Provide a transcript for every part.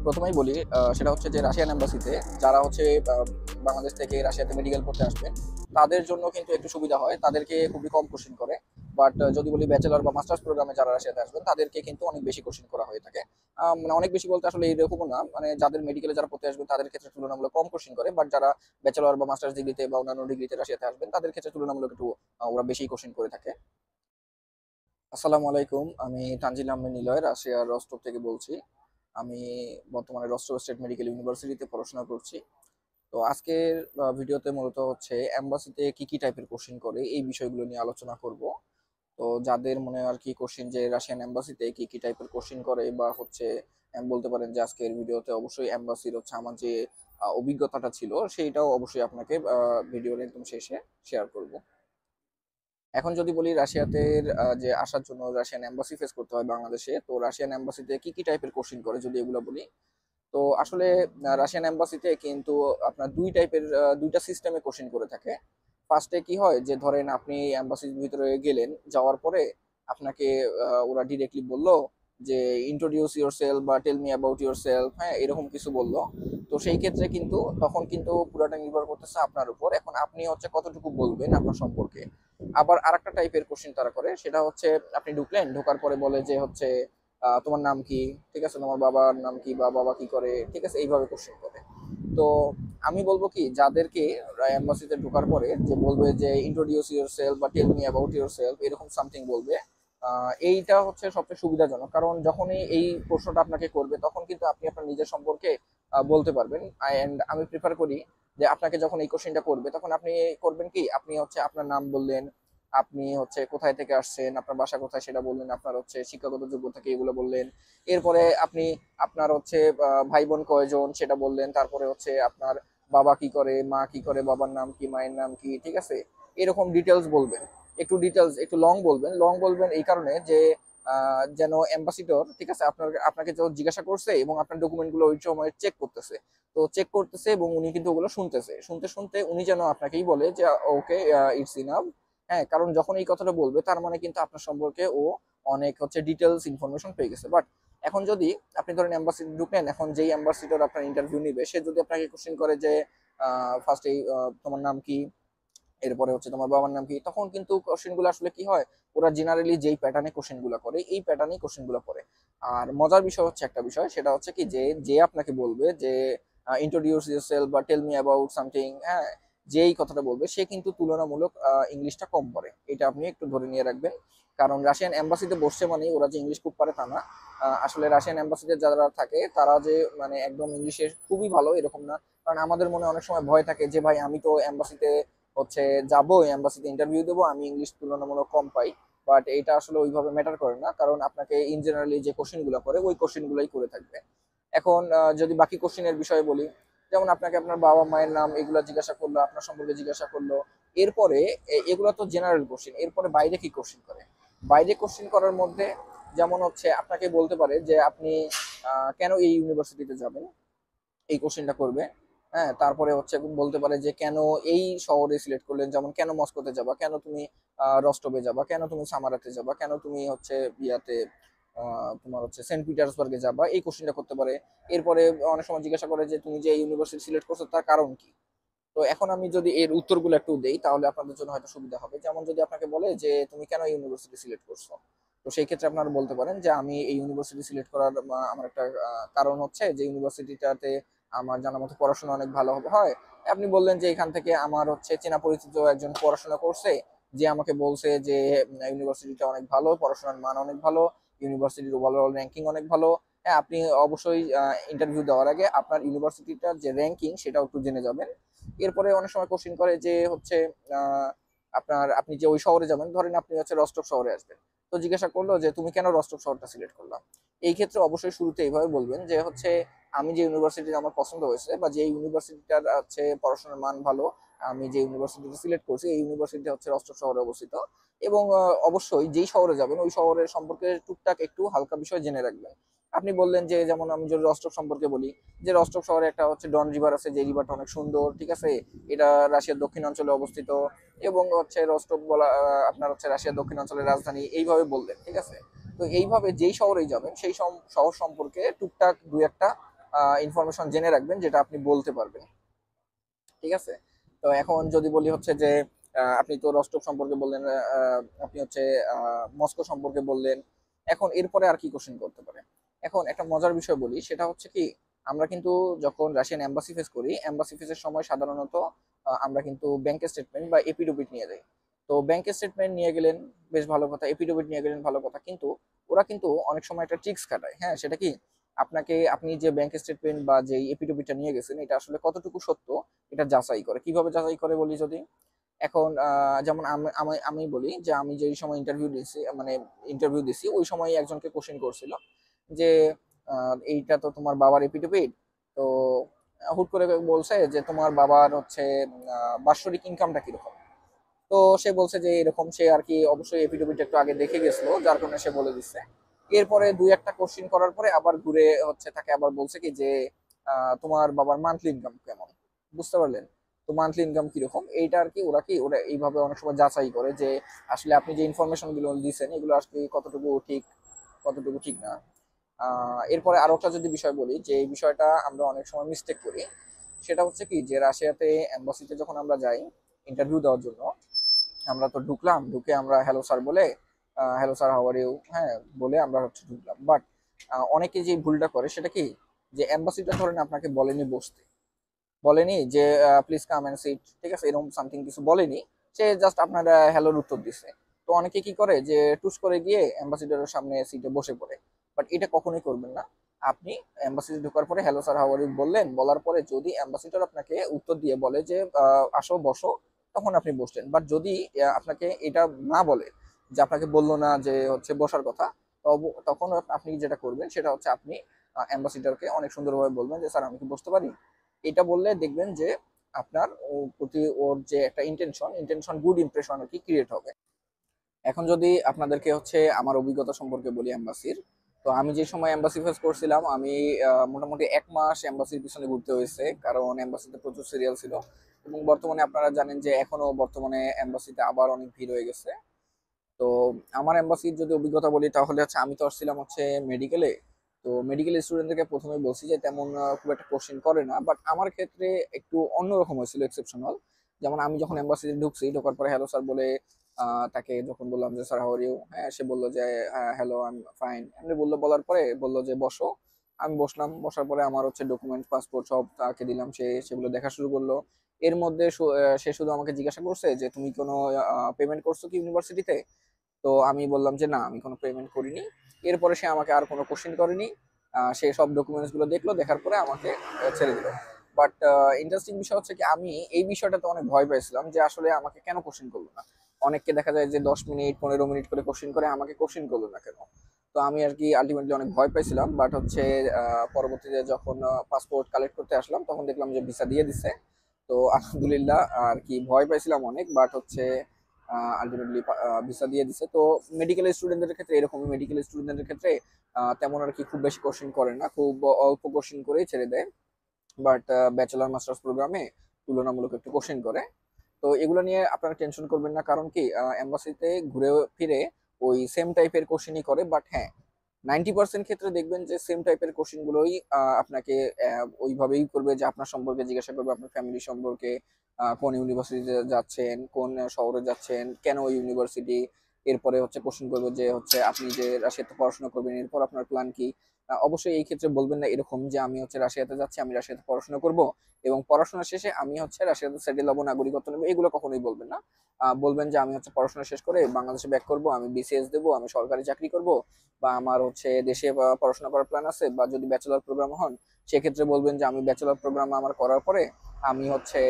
প্রথমেই বলি সেটা হচ্ছে যে রাশিয়ান এম্বাসিতে যারা হচ্ছে বাংলাদেশ থেকে রাশিয়াতে মেডিকেল পড়তে আসবেন তাদের জন্য কিন্তু একটু সুবিধা হয়, তাদেরকে খুবই কম কোশ্চিন করে। বাট যদি বলি ব্যাচেলর বা মাস্টার্স প্রোগ্রামে যারা রাশিয়াতে আসবেন তাদেরকে কিন্তু অনেক বেশি কোশ্চিন করা হয়ে থাকে। মানে অনেক বেশি বলতে আসলে এইরকমও না, মানে যাদের মেডিকেলে যারা পড়তে আসবেন তাদের ক্ষেত্রে তুলনামূলক কম কোশ্চিন করে, বাট যারা ব্যাচেলর বা মাস্টার্স ডিগ্রিতে বা অন্যান্য ডিগ্রিতে রাশিয়াতে আসবেন তাদের ক্ষেত্রে তুলনামূলক একটু ওরা বেশি কোশ্চিন করে থাকে। আসসালামু আলাইকুম, আমি তানজিল আহমেদ নিলয় রাশিয়ার রস্টভ থেকে বলছি। আমি বর্তমানে রস্টভ স্টেট মেডিকেল ইউনিভার্সিটিতে পড়াশোনা করছি। তো আজকের ভিডিওতে মূলত হচ্ছে এম্বাসিতে কি কি টাইপের কোশ্চিন করে এই বিষয়গুলো নিয়ে আলোচনা করব। তো যাদের মনে আর কি কোশ্চিন যে রাশিয়ান এম্বাসিতে কি কি টাইপের কোশ্চিন করে বা হচ্ছে বলতে পারেন যে আজকের ভিডিওতে অবশ্যই এম্বাসির হচ্ছে আমার যে অভিজ্ঞতাটা ছিল সেইটাও অবশ্যই আপনাকে ভিডিওর একদম শেষে শেয়ার করব। এখন যদি বলি রাশিয়াতে যে আসার জন্য রাশিয়ান এম্বাসি ফেস করতে হয় বাংলাদেশে, তো রাশিয়ান এম্বাসিতে কি কি টাইপের কোশ্চিন করে যদি এগুলো বলি, তো আসলে রাশিয়ান এম্বাসিতে কিন্তু আপনার দুইটা সিস্টেমে কোশ্চিন করে থাকে। ফার্স্টে কি হয় যে ধরেন আপনি এম্বাসির ভিতরে গেলেন, যাওয়ার পরে আপনাকে ওরা ডিরেক্টলি বললো যে ইন্ট্রোডিউস ইউর সেলফ বা tell me about yourself, হ্যাঁ এরকম কিছু বললো। তো সেই ক্ষেত্রে কিন্তু তখন কিন্তু পুরোটা নির্ভর করতেছে আপনার উপর, এখন আপনি হচ্ছে কতটুকু বলবেন আপনার সম্পর্কে। আবার আরেকটা টাইপের কোশ্চিন তারা করে, সেটা হচ্ছে আপনি ঢুকলেন, ঢোকার পরে বলে যে হচ্ছে তোমার নাম কি, ঠিক আছে, তোমার বাবার নাম কি বা বাবা কি করে, ঠিক আছে, এইভাবে কোশ্চেন করে। তো আমি বলবো কি যাদেরকে এম্বাসিতে ঢোকার পরে যে বলবে যে ইন্ট্রোডিউস ইউর সেলফ বা tell me about yourself এরকম সামথিং বলবে, এইটা হচ্ছে সবচেয়ে সুবিধাজনক, কারণ যখনই এই প্রশ্নটা আপনাকে করবে তখন কিন্তু আপনি আপনার নিজের সম্পর্কে বলতে পারবেন। অ্যান্ড আমি প্রিফার করি যে আপনাকে যখন এই কোশ্চেনটা করবে তখন আপনি করবেন কি, আপনি হচ্ছে আপনার নাম বললেন, আপনি হচ্ছে কোথায় থেকে আসছেন, আপনার বাসা কোথায় সেটা বললেন, আপনার হচ্ছে শিক্ষাগত যোগ্যতা কি এগুলো বললেন, এরপরে আপনি আপনার হচ্ছে ভাই বোন কয়জন সেটা বললেন, তারপরে হচ্ছে আপনার বাবা কি করে, মা কি করে, বাবার নাম কি, মায়ের নাম কি, ঠিক আছে, এরকম ডিটেলস বলবেন। একটু ডিটেলস একটু লং বলবেন এই কারণে যে যেন অ্যাম্বাসিডর, ঠিক আছে, আপনাকে তো জিজ্ঞাসা করছে এবং আপনার ডকুমেন্ট গুলো ওই সময় চেক করতেছে। তো চেক করতেছে এবং উনি কিন্তু ওগুলো শুনতেছে, শুনতে শুনতে উনি যেন আপনাকেই বলে যে ওকে, ইটস ইনাফ। হ্যাঁ, কারণ যখন এই কথাটা বলবে তার মানে কিন্তু আপনার সম্পর্কে ও অনেক হচ্ছে ডিটেলস ইনফরমেশন পেয়ে গেছে। বাট এখন যদি আপনি ধরেন অ্যাম্বাসিডর ঢুকলেন, এখন যেই অ্যাম্বাসিডর আপনার ইন্টারভিউ নিবে সে যদি আপনাকে কোশ্চেন করে যে ফার্স্টেই তোমার নাম কি, এরপরে হচ্ছে তোমার বাবার নাম কি, তখন কিন্তু কোশ্চেন গুলো আসলে কি হয়, ওরা জেনারেলি যেই প্যাটার্নে কোশ্চেন গুলো করে এই প্যাটার্নেই কোশ্চেন গুলো করে। আর মজার বিষয় হচ্ছে একটা বিষয়, সেটা হচ্ছে কি যে যে আপনাকে বলবে যে ইন্ট্রোডিউস ইউরসেলফ বা টেল মি অ্যাবাউট সামথিং, হ্যাঁ, যেই কথাটা বলবে সে কিন্তু তুলনামূলক ইংলিশটা কম পারে, এটা আপনি একটু ধরে নিয়ে রাখবেন। কারণ রাশিয়ান এম্বাসিতে বসছে মানে ওরা যে ইংলিশ খুব পারে তা না। আসলে রাশিয়ান এম্বাসিতে যারা থাকে তারা যে মানে একদম ইংলিশে খুবই ভালো এরকম না। কারণ আমাদের মনে অনেক সময় ভয় থাকে যে ভাই আমি তো এম্বাসিতে হচ্ছে যাবো, এম্বাসিতে ইন্টারভিউ দেবো, আমি ইংলিশ তুলনামূলক কম পাই। বাট এটা আসলে ওইভাবে ম্যাটার করে না, কারণ আপনাকে ইন জেনারেলি যে কোশ্চেন গুলো করে ওই কোশ্চেন গুলোই করে থাকবে। এখন যদি বাকি কোশ্চেনের বিষয়ে বলি, যেমন আপনাকে আপনার বাবা মায়ের নাম এগুলো জিজ্ঞাসা করলো, আপনার সম্পর্কে জিজ্ঞাসা করলো, এরপরে এগুলো তো জেনারেল কোশ্চেন, এরপরে বাইরে কি কোশ্চেন করে, বাইরে কোশ্চেন করার মধ্যে যেমন হচ্ছে আপনাকে বলতে পারে যে আপনি কেন এই ইউনিভার্সিটিতে যাবেন, এই কোশ্চেনটা করবে। হ্যাঁ, তারপরে হচ্ছে বলতে পারে যে কেন এই শহরে সিলেক্ট করলেন, যেমন কেন মস্কোতে যাবা, কেন তুমি রস্টভে যাবা, কেন তুমি সামারাতে যাবা, কেন তুমি হচ্ছে ইয়াতে তোমার হচ্ছে সেন্ট পিটার্সবার্গে যাবা, এই কোশ্চেনটা করতে পারে। এরপরে অনেক সময় জিজ্ঞাসা করে যে তুমি যে ইউনিভার্সিটি সিলেক্ট করছো তার কারণ কি। তো এখন আমি যদি এর উত্তরগুলো একটু দেই তাহলে আপনাদের জন্য হয়তো সুবিধা হবে। যেমন যদি আপনাকে বলে যে তুমি কেন ইউনিভার্সিটি সিলেক্ট করছো, তো সেই ক্ষেত্রে আপনারা বলতে পারেন যে আমি এই ইউনিভার্সিটি সিলেক্ট করার আমার একটা কারণ হচ্ছে যে ইউনিভার্সিটিটাতে আমার জানা মতো পড়াশোনা অনেক ভালো হয়। আপনি বললেন যে এখান থেকে আমার হচ্ছে চেনা পরিচিত একজন পড়াশোনা করছে, যে আমাকে বলছে যে ইউনিভার্সিটিটা অনেক ভালো, পড়াশোনার মান অনেক ভালো, ইউনিভার্সিটির ওভারঅল র্যাঙ্কিং অনেক ভালো। হ্যাঁ, আপনি অবশ্যই ইন্টারভিউ দেওয়ার আগে আপনার ইউনিভার্সিটিটার যে র্যাঙ্কিং সেটাও একটু জেনে যাবেন। এরপরে অনেক সময় কোশ্চিন করে যে হচ্ছে আপনি যে ওই শহরে যাবেন, ধরেন আপনি হচ্ছে রস্টভ শহরে আসবেন, তো জিজ্ঞাসা করলো যে তুমি কেন রস্টভ শহরটা সিলেক্ট করলাম। এই ক্ষেত্রে অবশ্যই শুরুতে এইভাবে বলবেন যে হচ্ছে আমি যে ইউনিভার্সিটি আমার পছন্দ হয়েছে বা যে ইউনিভার্সিটিটার হচ্ছে পড়াশোনার মান ভালো, আমি যে ইউনিভার্সিটিটা সিলেক্ট করছি এই ইউনিভার্সিটি হচ্ছে রস্টভ শহরে অবস্থিত। এবং অবশ্যই যেই শহরে যাবেন ওই শহরের সম্পর্কে টুকটাক একটু হালকা বিষয় জেনে রাখবেন। আপনি বললেন যে যেমন আমি যদি রস্টভ সম্পর্কে বলি, যে রস্টভ শহরে একটা হচ্ছে ডন রিভার আছে, যে রিভারটা অনেক সুন্দর, ঠিক আছে, এটা রাশিয়ার দক্ষিণাঞ্চলে অবস্থিত, এবং হচ্ছে রস্টভ বলা আপনার হচ্ছে রাশিয়ার দক্ষিণাঞ্চলের রাজধানী, এইভাবে বললেন, ঠিক আছে। তো এইভাবে যেই শহরেই যাবেন সেই শহর সম্পর্কে টুকটাক দুই একটা ইনফরমেশন জেনে রাখবেন যেটা আপনি বলতে পারবেন। ঠিক আছে? তো এখন যদি বলি হচ্ছে যে আপনি তো রস্টভ সম্পর্কে বললেন, আপনি হচ্ছে মস্কো সম্পর্কে বললেন। এখন এরপরে আর কি কোশ্চেন করতে পারে? এখন একটা মজার বিষয় বলি, সেটা হচ্ছে কি, আমরা কিন্তু যখন রাশিয়ান এম্বাসি ফেস করি, এম্বাসি ফেসের সময় সাধারণত আমরা কিন্তু ব্যাংক স্টেটমেন্ট বা এপিডোবিট নিয়ে যাই। তো ব্যাংক স্টেটমেন্ট নিয়ে গেলেন বেশ ভালো কথা, এপিডোবিট নিয়ে গেলেন ভালো কথা, কিন্তু ওরা কিন্তু অনেক সময় একটা ট্রিক্স খাটায়। হ্যাঁ, সেটা কি, আপনি যে ব্যাংক স্টেটমেন্ট বা যে এপিডোবিটটা নিয়ে গেছেন এটা আসলে কতটুকু সত্য এটা যাচাই করে। কিভাবে যাচাই করে বলি যদি, এখন যেমন আমি আমি আমি বলি যে আমি যেই সময় ইন্টারভিউ দিছি ওই সময় একজনকে কোশ্চেন করছিল যে এইটা তো তোমার বাবার এপিডোবিট, তো হুট করে বলছে যে তোমার বাবার হচ্ছে বাৎসরিক ইনকামটা কিরকম। তো সে বলছে যে এরকম, সে আর কি অবশ্যই এপিডোবিট একটু আগে দেখে গেছিল যার কারণে সে বলে দিচ্ছে। এরপরে দুই একটা কোশ্চিন করার পরে আবার ঘুরে হচ্ছে তাকে আবার বলছে কি যে তোমার বাবার মান্থলি ইনকাম কেমন, বুঝতে পারলেন? তো মান্থলি ইনকাম কিরকম এইটা আর কি ওরা এইভাবে অনেক সময় যাচাই করে যে আসলে আপনি যে ইনফরমেশন গুলো দিচ্ছেন এগুলো আসলে কতটুকু ঠিক কতটুকু ঠিক না। এরপরে আরো একটা যদি বিষয় বলি, যে এই বিষয়টা আমরা অনেক সময় মিস্টেক করি, সেটা হচ্ছে কি যে রাশিয়াতে এম্বাসিতে যখন আমরা যাই ইন্টারভিউ দেওয়ার জন্য, আমরা তো ঢুকলাম, ঢুকে আমরা হ্যালো স্যার বলে, hello sir how are you, হ্যাঁ বলে আমরা হচ্ছে ঢুকলাম। বাট অনেকে যে ভুলটা করে সেটা কি, যে অ্যাম্বাসিডার ধরেন আপনাকে বলেনি বসতে, বলেনি যে প্লিজ কাম এন্ড সিট, ঠিক আছে, এরকম সামথিং কিছু বলেনি, সে জাস্ট আপনার হ্যালোর উত্তর দিছে। তো অনেকে কি করে যে টুস করে গিয়ে অ্যাম্বাসিডারের সামনে সিটে বসে পড়ে। বাট এটা কখনোই করবেন না। আপনি অ্যাম্বাসিডার ঢোকার পরে hello sir how are you বললেন, বলার পরে যদি অ্যাম্বাসিডার আপনাকে উত্তর দিয়ে বলে যে আসো বসো, তখন আপনি বসলেন। বাট যদি আপনাকে এটা না বলে, যে আপনাকে বললো না যে হচ্ছে বসার কথা, তখন আপনি যেটা করবেন সেটা হচ্ছে আপনি অ্যাম্বাসিডারকে অনেক সুন্দরভাবে বলবেন যে স্যার আমি কি বসতে পারি। এটা বললে দেখবেন যে আপনার প্রতি ওর যে একটা ইন্টেনশন গুড ইমপ্রেশন আর কি ক্রিয়েট হবে। এখন যদি আপনাদেরকে হচ্ছে আমার অভিজ্ঞতা সম্পর্কে বলি এম্বাসির, তো আমি যে সময় এম্বাসি ফেস করছিলাম, আমি মোটামুটি 1 মাস এম্বাসির পিছনে ঘুরতে হয়েছে, কারণ এম্বাসিতে প্রচুর সিরিয়াল ছিল। এবং বর্তমানে আপনারা জানেন যে এখনো বর্তমানে এম্বাসিতে আবার অনেক ভিড় হয়ে গেছে। তো আমার এম্বাসির যদি অভিজ্ঞতা বলি তাহলে হচ্ছে আমি তো আসছিলাম হচ্ছে মেডিকেলে। তো মেডিকেল স্টুডেন্টদেরকে প্রথমে বলছি যে তেমন খুব একটা কোশ্চেন করে না, বাট আমার ক্ষেত্রে একটু অন্যরকম হয়েছিল, এক্সেপশনাল। যেমন আমি যখন এম্বাসিতে ঢুকছি, ঢোকার পরে হ্যালো স্যার বলে তাকে যখন বললাম যে স্যার হাউ আর ইউ, হ্যাঁ সে বললো যে হ্যালো আই এম ফাইন, এমনি বললো, বলার পরে বললো যে বসো। আমি বসলাম, বসার পরে আমার হচ্ছে ডকুমেন্ট পাসপোর্ট সব তাকে দিলাম, সে সেগুলো দেখা শুরু করলো। এর মধ্যে সে শুধু আমাকে জিজ্ঞাসা করছে যে তুমি কোনো পেমেন্ট করছো কি ইউনিভার্সিটিতে। তো আমি বললাম যে না, আমি কোনো পেমেন্ট করিনি। এরপরে সে আমাকে আর কোনো কোশ্চেন করেনি। সে সব ডকুমেন্টস গুলো দেখলো, দেখার পরে আমাকে ছেড়ে দিল। বাট ইন্টারেস্টিং বিষয় হচ্ছে কি, আমি এই বিষয়টাতে অনেক ভয় পাইছিলাম যে আসলে আমাকে কেন কোশ্চেন করলো না। অনেককে দেখা যায় যে 10 মিনিট 15 মিনিট করে কোশ্চেন করে, আমাকে কোশ্চেন করলো না কেন। তো আমি আর কি আলটিমেটলি অনেক ভয় পাইছিলাম। বাট হচ্ছে পরবর্তীতে যখন পাসপোর্ট কালেক্ট করতে আসলাম তখন দেখলাম যে ভিসা দিয়ে দিছে। তো আলহামদুলিল্লাহ, আর কি ভয় পাইছিলাম অনেক, বাট হচ্ছে আলটিমেটলি ভিসা দিয়ে দিছে। তো মেডিকেল স্টুডেন্টদের ক্ষেত্রে এরকমই, মেডিকেল স্টুডেন্টদের ক্ষেত্রে তেমন আর কি খুব বেশি কোশ্চেন করে না, খুব অল্প কোশ্চেন করেই ছেড়ে দেয়। বাট ব্যাচেলর মাস্টার্স প্রোগ্রামে তুলনামূলক একটু কোশ্চেন করে। তো এগুলো নিয়ে আপনারা টেনশন করবেন না, কারণ কি এম্বাসিতে ঘুরে ফিরে ওই সেম টাইপের কোশ্চেনই করে। বাট হ্যাঁ, 90% ক্ষেত্রে দেখবেন যে সেম টাইপের কোশ্চেন গুলোই আপনাকে ওইভাবেই করবে, যে আপনার সম্পর্কে জিজ্ঞাসা করবে, আপনার ফ্যামিলি সম্পর্কে, কোন ইউনিভার্সিটিতে যাচ্ছেন, কোন শহরে যাচ্ছেন, কেন ওই ইউনিভার্সিটি। এরপরে হচ্ছে কোশ্চেন করবে যে হচ্ছে আপনি যে রাশিয়াতে পড়াশোনা করবেন এরপর আপনার প্ল্যান কি। অবশ্যই এই ক্ষেত্রে বলবেন না এরকম যে আমি হচ্ছে রাশিয়াতে যাচ্ছি, আমি রাশিয়াতে পড়াশোনা করব এবং পড়াশোনা শেষে আমি হচ্ছে রাশিয়াতে সেটেল হবো, নাগরিকত্ব নেবো, এগুলো কখনোই বলবেন না। বলবেন যে আমি হচ্ছে পড়াশোনা শেষ করে বাংলাদেশে ব্যাক করব, আমি বিসিএস দেবো, আমি সরকারি চাকরি করব, বা আমার হচ্ছে দেশে পড়াশোনা করার প্ল্যান আছে। বা যদি ব্যাচেলর প্রোগ্রাম হন সেক্ষেত্রে বলবেন যে আমি ব্যাচেলর প্রোগ্রাম আমার করার পরে আমি হচ্ছে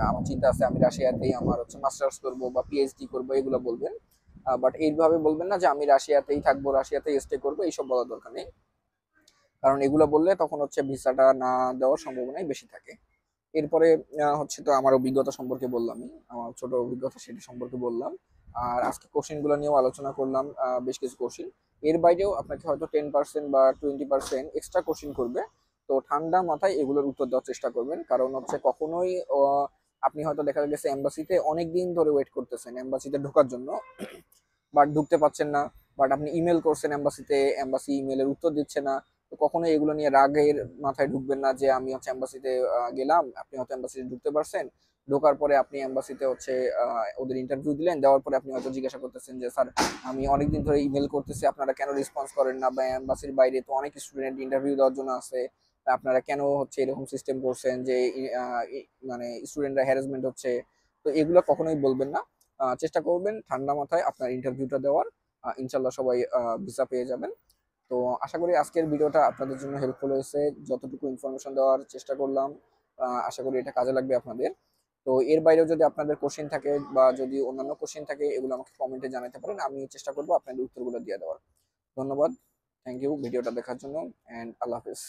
আমার চিন্তা আছে আমি রাশিয়াতেই আমার হচ্ছে মাস্টার্স করব বা পিএইচডি করব, এগুলো বলবেন। বাট এইভাবে বলবেন না যে আমি রাশিয়াতেই থাকবো, রাশিয়াতেই স্টে করবো, এইসব বলার দরকার নেই। কারণ এগুলো বললে তখন হচ্ছে ভিসাটা না দেওয়ার সম্ভাবনাই বেশি থাকে। এরপরে হচ্ছে তো আমার অভিজ্ঞতা সম্পর্কে বললামই, আমার ছোট অভিজ্ঞতা সেটি সম্পর্কে বললাম। আর আজকে কোশ্চেন গুলো নিয়েও আলোচনা করলাম, বেশ কিছু কোশ্চেন। এর বাইরেও আপনাকে হয়তো 10% বা 20% এক্সট্রা কোশ্চেন করবে। তো ঠান্ডা মাথায় এগুলোর উত্তর দেওয়ার চেষ্টা করবেন, কারণ হচ্ছে কখনোই আপনি হয়তো দেখা গেছে এম্বাসিতে অনেক দিন ধরে ওয়েট করতেছেন এম্বাসিতে ঢোকার জন্য, বাট ঢুকতে পারছেন না। বাট আপনি ইমেল করছেন এম্বাসিতে, এম্বাসি ইমেলের উত্তর দিচ্ছে না। তো কখনোই এগুলো নিয়ে রাগের মাথায় ঢুকবেন না যে আমি হচ্ছে এম্বাসিতে গেলাম, আপনি হয়তো এম্বাসিতে ঢুকতে পারছেন, ঢোকার পরে আপনি এম্বাসিতে হচ্ছে ওদের ইন্টারভিউ দিলেন, দেওয়ার পরে আপনি হয়তো জিজ্ঞাসা করতেছেন যে স্যার আমি অনেকদিন ধরে ইমেল করতেছি, আপনারা কেন রেসপন্স করেন না, বা এম্বাসির বাইরে তো অনেক স্টুডেন্ট ইন্টারভিউ দেওয়ার জন্য আছে, আপনারা কেন হচ্ছে এরকম সিস্টেম করছেন যে মানে স্টুডেন্টরা হ্যারাসমেন্ট হচ্ছে। তো এগুলো কখনোই বলবেন না, চেষ্টা করবেন ঠান্ডা মাথায় আপনার ইন্টারভিউটা দেওয়ার। ইনশাল্লাহ সবাই ভিসা পেয়ে যাবেন। তো আশা করি আজকের ভিডিওটা আপনাদের জন্য হেল্পফুল হয়েছে, যতটুকু ইনফরমেশন দেওয়ার চেষ্টা করলাম আশা করি এটা কাজে লাগবে আপনাদের। তো এর বাইরেও যদি আপনাদের কোশ্চেন থাকে বা যদি অন্যান্য কোশ্চেন থাকে এগুলো আমাকে কমেন্টে জানাতে পারেন, আমি চেষ্টা করবো আপনাদের উত্তরগুলো দিয়ে দেওয়ার। ধন্যবাদ, থ্যাংক ইউ ভিডিওটা দেখার জন্য, অ্যান্ড আল্লাহ হাফিজ।